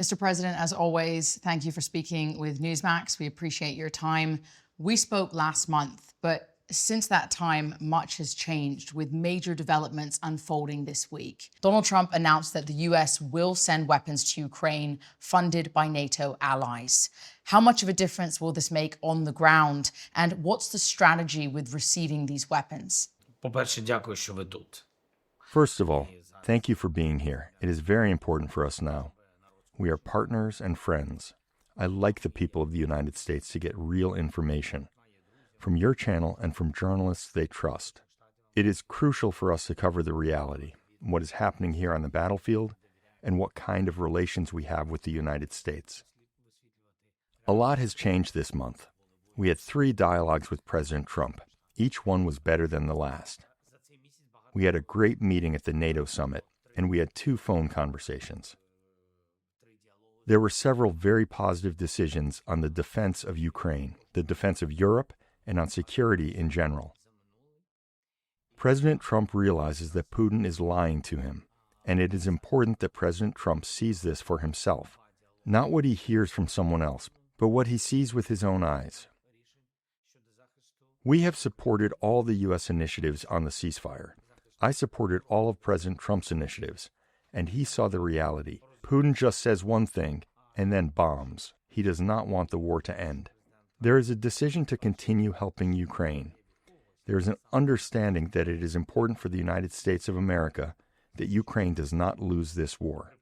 Mr. President, as always, thank you for speaking with Newsmax. We appreciate your time. We spoke last month, but since that time, much has changed with major developments unfolding this week. Donald Trump announced that the U.S. will send weapons to Ukraine funded by NATO allies. How much of a difference will this make on the ground? And what's the strategy with receiving these weapons? По-перше, дякую, що ви тут. First of all, thank you for being here. It is very important for us now. We are partners and friends. I like the people of the United States to get real information from your channel and from journalists they trust. It is crucial for us to cover the reality, what is happening here on the battlefield, and what kind of relations we have with the United States. A lot has changed this month. We had 3 dialogues with President Trump. Each one was better than the last. We had a great meeting at the NATO summit, and we had 2 phone conversations. There were several very positive decisions on the defense of Ukraine, the defense of Europe, and on security in general. President Trump realizes that Putin is lying to him, and it is important that President Trump sees this for himself, not what he hears from someone else, but what he sees with his own eyes. We have supported all the U.S. initiatives on the ceasefire. I supported all of President Trump's initiatives, and he saw the reality. Putin just says one thing and then bombs. He does not want the war to end. There is a decision to continue helping Ukraine. There is an understanding that it is important for the United States of America that Ukraine does not lose this war.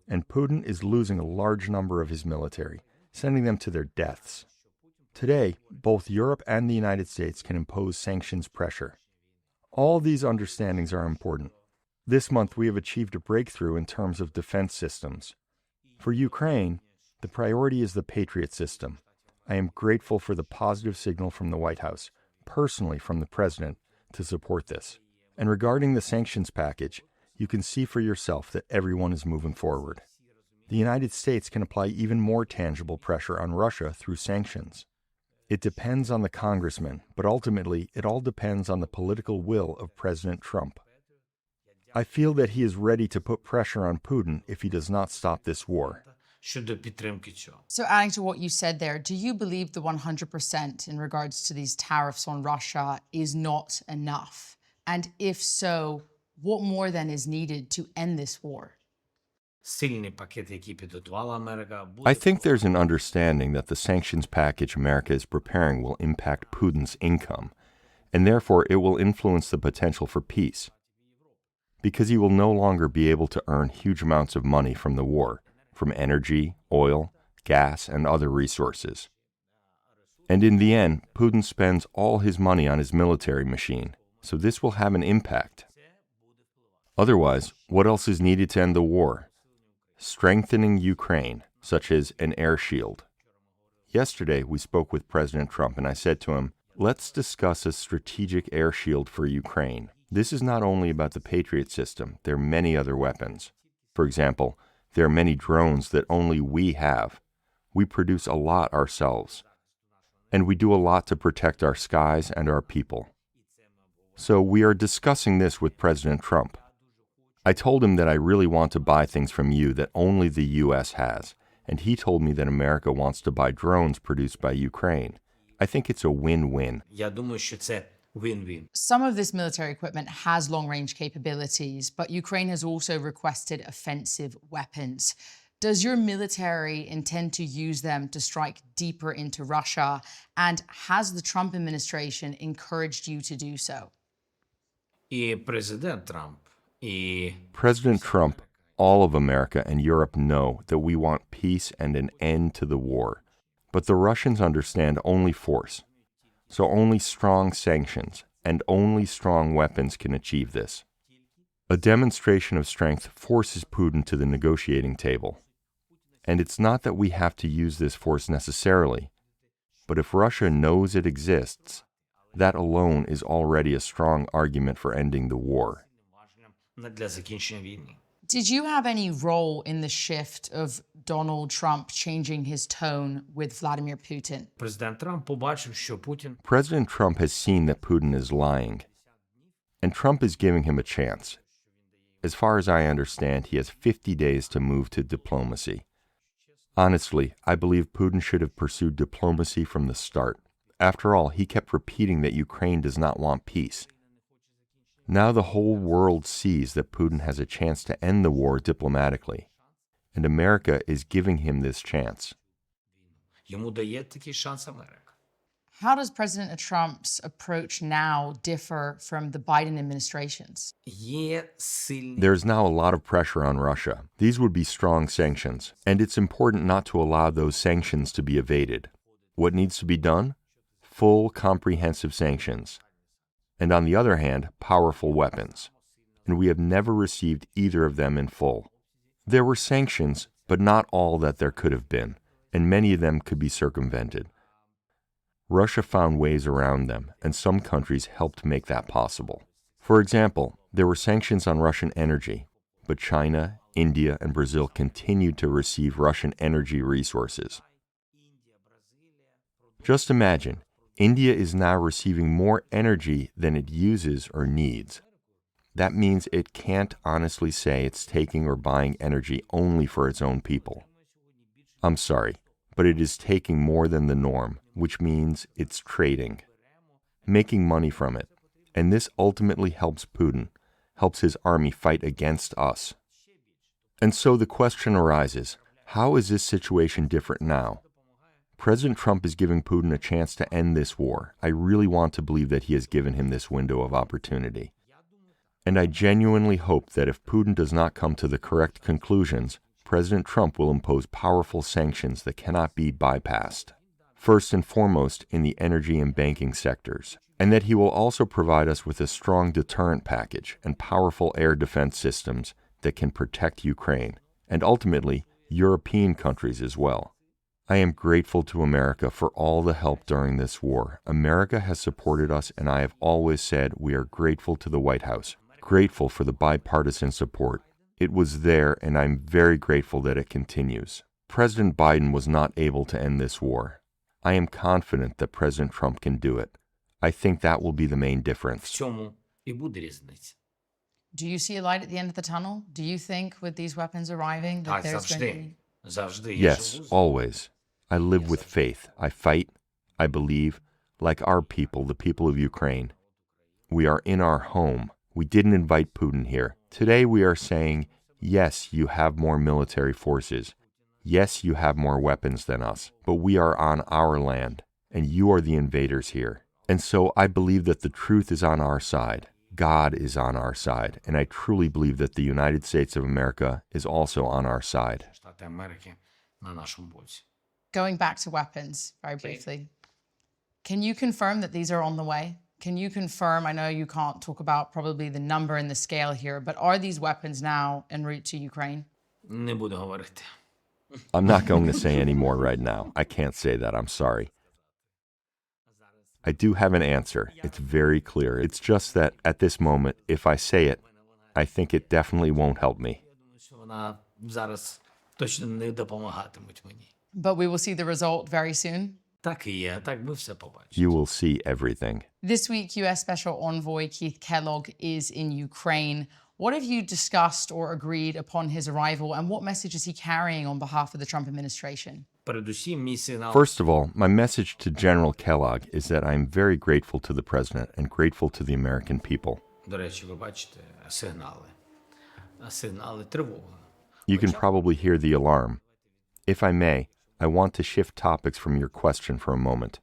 And Putin is losing a large number of his military, sending them to their deaths. Today, both Europe and the United States can impose sanctions pressure. All these understandings are important. This month, we have achieved a breakthrough in terms of defense systems. For Ukraine, the priority is the Patriot system. I am grateful for the positive signal from the White House, personally from the President, to support this. And regarding the sanctions package, you can see for yourself that everyone is moving forward. The United States can apply even more tangible pressure on Russia through sanctions. It depends on the congressman, but ultimately it all depends on the political will of President Trump. I feel that he is ready to put pressure on Putin if he does not stop this war. Щодо підтримки цього. So adding to what you said there, do you believe the 100% in regards to these tariffs on Russia is not enough? And if so, what more then is needed to end this war? Сильний пакет, який підготувала Америка, I think there's an understanding that the sanctions package America is preparing will impact Putin's income, and therefore it will influence the potential for peace, because he will no longer be able to earn huge amounts of money from the war, from energy, oil, gas, and other resources. And in the end, Putin spends all his money on his military machine, so this will have an impact. Otherwise, what else is needed to end the war? Strengthening Ukraine, such as an air shield. Yesterday, we spoke with President Trump, and I said to him, let's discuss a strategic air shield for Ukraine. This is not only about the Patriot system, there are many other weapons. For example, there are many drones that only we have. We produce a lot ourselves. And we do a lot to protect our skies and our people. So we are discussing this with President Trump. I told him that I really want to buy things from you that only the U.S. has, and he told me that America wants to buy drones produced by Ukraine. I think it's a win-win. Я думаю, що це win-win. Some of this military equipment has long-range capabilities, but Ukraine has also requested offensive weapons. Does your military intend to use them to strike deeper into Russia? And has the Trump administration encouraged you to do so? І президент Трамп, і President Trump, all of America and Europe know that we want peace and an end to the war. But the Russians understand only force. So only strong sanctions and only strong weapons can achieve this. A demonstration of strength forces Putin to the negotiating table. And it's not that we have to use this force necessarily, but if Russia knows it exists, that alone is already a strong argument for ending the war. для закінчення війни. Did you have any role in the shift of Donald Trump changing his tone with Vladimir Putin? Президент Трамп побачив, що Путін President Trump has seen that Putin is lying, and Trump is giving him a chance. As far as I understand, he has 50 days to move to diplomacy. Honestly, I believe Putin should have pursued diplomacy from the start. After all, he kept repeating that Ukraine does not want peace. Now the whole world sees that Putin has a chance to end the war diplomatically, and America is giving him this chance. Йому дає такий шанс Америка. How does President Trump's approach now differ from the Biden administration's? Є сильний There's now a lot of pressure on Russia. These would be strong sanctions, and it's important not to allow those sanctions to be evaded. What needs to be done? Full, comprehensive sanctions. And on the other hand, powerful weapons. And we have never received either of them in full. There were sanctions, but not all that there could have been, and many of them could be circumvented. Russia found ways around them, and some countries helped make that possible. For example, there were sanctions on Russian energy, but China, India, and Brazil continued to receive Russian energy resources. Just imagine, India is now receiving more energy than it uses or needs. That means it can't honestly say it's taking or buying energy only for its own people. I'm sorry, but it is taking more than the norm, which means it's trading, making money from it. And this ultimately helps Putin, helps his army fight against us. And so the question arises, how is this situation different now? President Trump is giving Putin a chance to end this war. I really want to believe that he has given him this window of opportunity. And I genuinely hope that if Putin does not come to the correct conclusions, President Trump will impose powerful sanctions that cannot be bypassed. First and foremost in the energy and banking sectors, and that he will also provide us with a strong deterrent package and powerful air defense systems that can protect Ukraine, and ultimately European countries as well. I am grateful to America for all the help during this war. America has supported us, and I have always said we are grateful to the White House, grateful for the bipartisan support. It was there, and I'm very grateful that it continues. President Biden was not able to end this war. I am confident that President Trump can do it. I think that will be the main В difference. цьому і буде різниця. Do you see a light at the end of the tunnel? Do you think with these weapons arriving that Так, there's going to be... завжди. Завжди. Я Yes, живу з- always. I live with faith. I fight. I believe. Like our people, the people of Ukraine. We are in our home. We didn't invite Putin here. Today we are saying, yes, you have more military forces. Yes, you have more weapons than us. But we are on our land, and you are the invaders here. And so I believe that the truth is on our side. God is on our side. And I truly believe that the United States of America is also on our side. Штати Америки на нашому боці. Going back to weapons very briefly, can you confirm that these are on the way? Can you confirm, I know you can't talk about probably the number and the scale here, but are these weapons now en route to Ukraine? Не буду говорити. I'm not going to say any more right now. I can't say that. I'm sorry. I do have an answer. It's very clear. It's just that at this moment, if I say it, I think it definitely won't help me. Я думаю, що вона зараз точно не допомагатимуть мені. But we will see the result very soon. Так і є, так ми все побачимо. You will see everything. This week, US Special Envoy Keith Kellogg is in Ukraine. What have you discussed or agreed upon his arrival, and what message is he carrying on behalf of the Trump administration? Передусім, мій сигнал First of all, my message to General Kellogg is that I am very grateful to the President and grateful to the American people. До речі, ви бачите сигнали. Сигнали тривоги. You can probably hear the alarm. If I may, I want to shift topics from your question for a moment.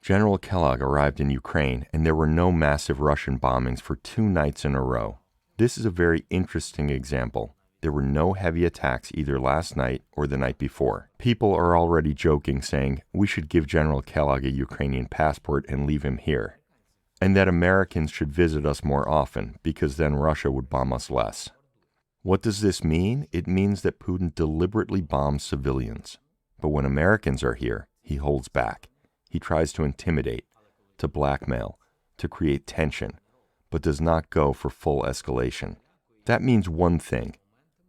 General Kellogg arrived in Ukraine, and there were no massive Russian bombings for 2 nights in a row. This is a very interesting example. There were no heavy attacks either last night or the night before. People are already joking, saying we should give General Kellogg a Ukrainian passport and leave him here, and that Americans should visit us more often because then Russia would bomb us less. What does this mean? It means that Putin deliberately bombs civilians. But when Americans are here, he holds back. He tries to intimidate, to blackmail, to create tension, but does not go for full escalation. That means one thing.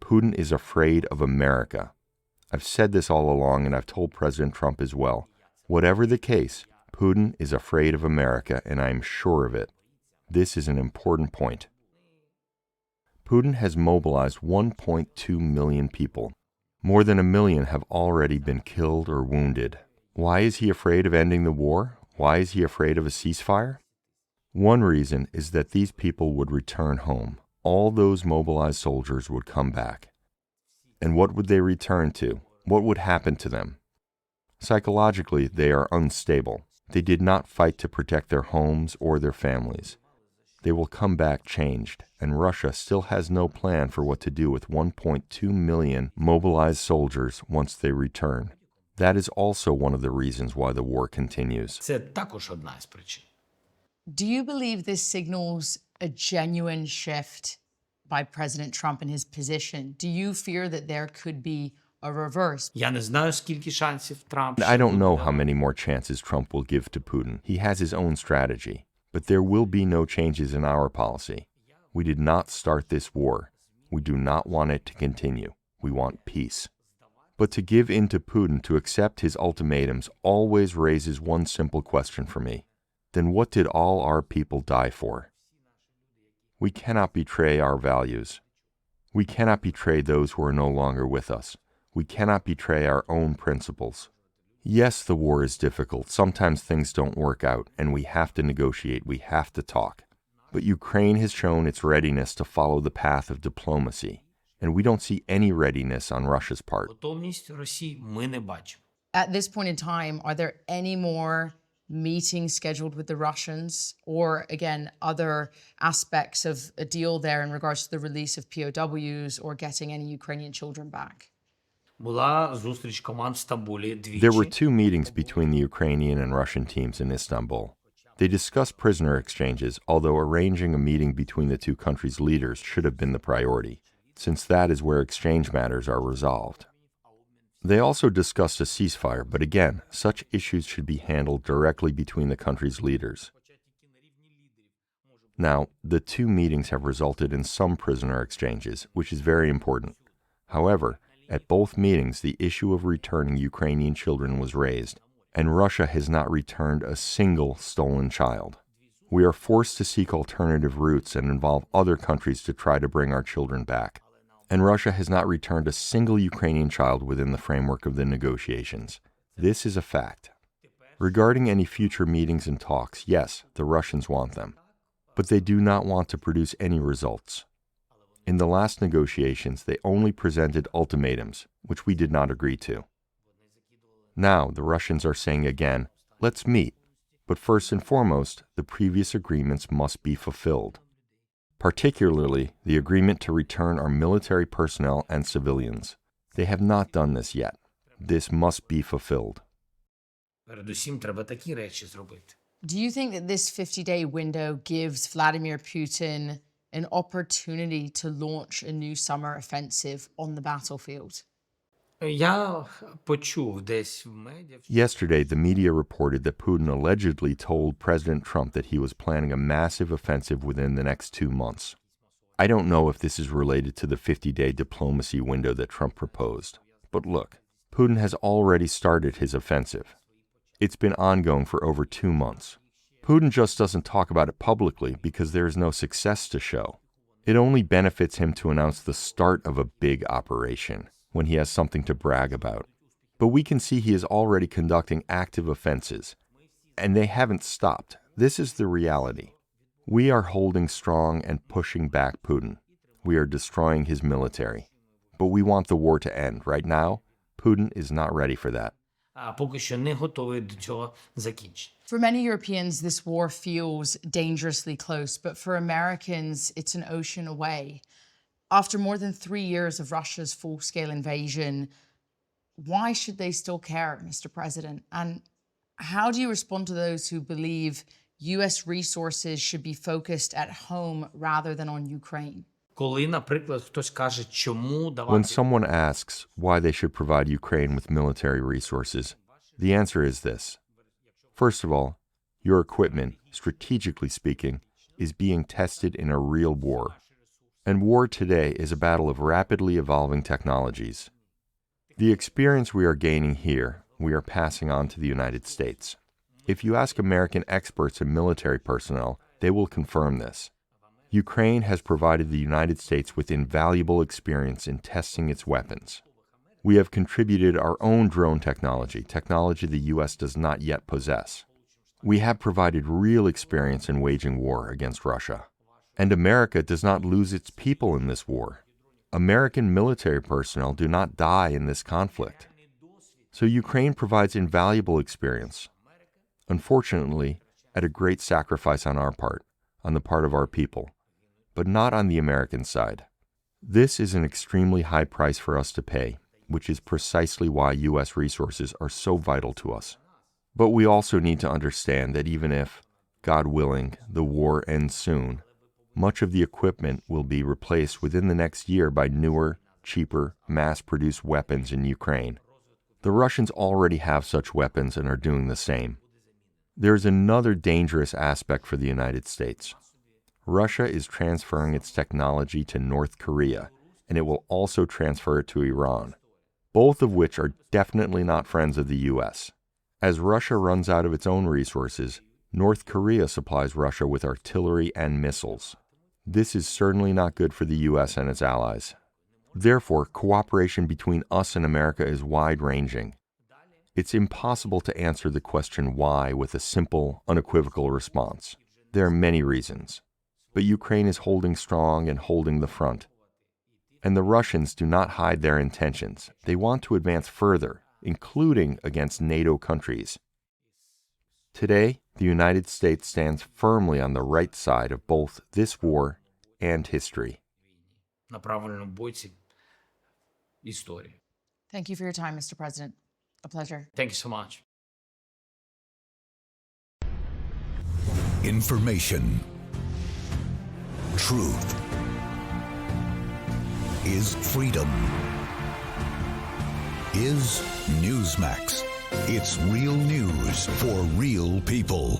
Putin is afraid of America. I've said this all along, and I've told President Trump as well. Whatever the case, Putin is afraid of America, and I am sure of it. This is an important point. Putin has mobilized 1.2 million people, More than 1 million have already been killed or wounded. Why is he afraid of ending the war? Why is he afraid of a ceasefire? One reason is that these people would return home. All those mobilized soldiers would come back. And what would they return to? What would happen to them? Psychologically, they are unstable. They did not fight to protect their homes or their families. They will come back changed, and Russia still has no plan for what to do with 1.2 million mobilized soldiers once they return. That is also one of the reasons why the war continues. Це також одна з причин. Do you believe this signals a genuine shift by President Trump in his position? Do you fear that there could be a reverse? Я не знаю, скільки шансів Трамп. I don't know how many more chances Trump will give to Putin. He has his own strategy. But there will be no changes in our policy. We did not start this war. We do not want it to continue. We want peace. But to give in to Putin, to accept his ultimatums, always raises one simple question for me. Then what did all our people die for? We cannot betray our values. We cannot betray those who are no longer with us. We cannot betray our own principles. Yes, the war is difficult. Sometimes things don't work out, and we have to negotiate. We have to talk. But Ukraine has shown its readiness to follow the path of diplomacy, and we don't see any readiness on Russia's part. Готовність Росії ми не бачимо. At this point in time, are there any more meetings scheduled with the Russians, or again, other aspects of a deal there in regards to the release of POWs or getting any Ukrainian children back? Була зустріч команд в Стамбулі двічі. There were 2 meetings between the Ukrainian and Russian teams in Istanbul. They discussed prisoner exchanges, although arranging a meeting between the two countries' leaders should have been the priority, since that is where exchange matters are resolved. They also discussed a ceasefire, but again, such issues should be handled directly between the countries' leaders. Now, the 2 meetings have resulted in some prisoner exchanges, which is very important. However, at both meetings, the issue of returning Ukrainian children was raised, and Russia has not returned a single stolen child. We are forced to seek alternative routes and involve other countries to try to bring our children back. And Russia has not returned a single Ukrainian child within the framework of the negotiations. This is a fact. Regarding any future meetings and talks, yes, the Russians want them. But they do not want to produce any results. In the last negotiations, they only presented ultimatums, which we did not agree to. Now, the Russians are saying again, let's meet. But first and foremost, the previous agreements must be fulfilled. Particularly, the agreement to return our military personnel and civilians. They have not done this yet. This must be fulfilled. Передусім, треба такі речі зробити. Do you think that this 50-day window gives Vladimir Putin an opportunity to launch a new summer offensive on the battlefield? Я почув десь в медіа. Yesterday, the media reported that Putin allegedly told President Trump that he was planning a massive offensive within the next 2 months. I don't know if this is related to the 50-day diplomacy window that Trump proposed. But look, Putin has already started his offensive. It's been ongoing for over 2 months. Putin just doesn't talk about it publicly because there is no success to show. It only benefits him to announce the start of a big operation when he has something to brag about. But we can see he is already conducting active offenses, and they haven't stopped. This is the reality. We are holding strong and pushing back Putin. We are destroying his military. But we want the war to end. Right now, Putin is not ready for that. А поки що не готовий до цього закінчення. For many Europeans, this war feels dangerously close, but for Americans, it's an ocean away. After more than 3 years of Russia's full-scale invasion, why should they still care, Mr. President? And how do you respond to those who believe U.S. resources should be focused at home rather than on Ukraine? Коли, наприклад, хтось каже, чому When давати someone asks why they should provide Ukraine with military resources, the answer is this. First of all, your equipment, strategically speaking, is being tested in a real war. And war today is a battle of rapidly evolving technologies. The experience we are gaining here, we are passing on to the United States. If you ask American experts and military personnel, they will confirm this. Ukraine has provided the United States with invaluable experience in testing its weapons. We have contributed our own drone technology the U.S. does not yet possess. We have provided real experience in waging war against Russia. And America does not lose its people in this war. American military personnel do not die in this conflict. So Ukraine provides invaluable experience. Unfortunately, at a great sacrifice on our part, on the part of our people, but not on the American side. This is an extremely high price for us to pay, which is precisely why U.S. resources are so vital to us. But we also need to understand that even if, God willing, the war ends soon, much of the equipment will be replaced within the next year by newer, cheaper, mass-produced weapons in Ukraine. The Russians already have such weapons and are doing the same. There is another dangerous aspect for the United States. Russia is transferring its technology to North Korea, and it will also transfer it to Iran, both of which are definitely not friends of the U.S. As Russia runs out of its own resources, North Korea supplies Russia with artillery and missiles. This is certainly not good for the U.S. and its allies. Therefore, cooperation between us and America is wide-ranging. It's impossible to answer the question why with a simple, unequivocal response. There are many reasons. But Ukraine is holding strong and holding the front. And the Russians do not hide their intentions. They want to advance further, including against NATO countries. Today, the United States stands firmly on the right side of both this war and history. На правильному боці історії. Thank you for your time, Mr. President. A pleasure. Thank you so much. Information. Truth is freedom. Is Newsmax. It's real news for real people.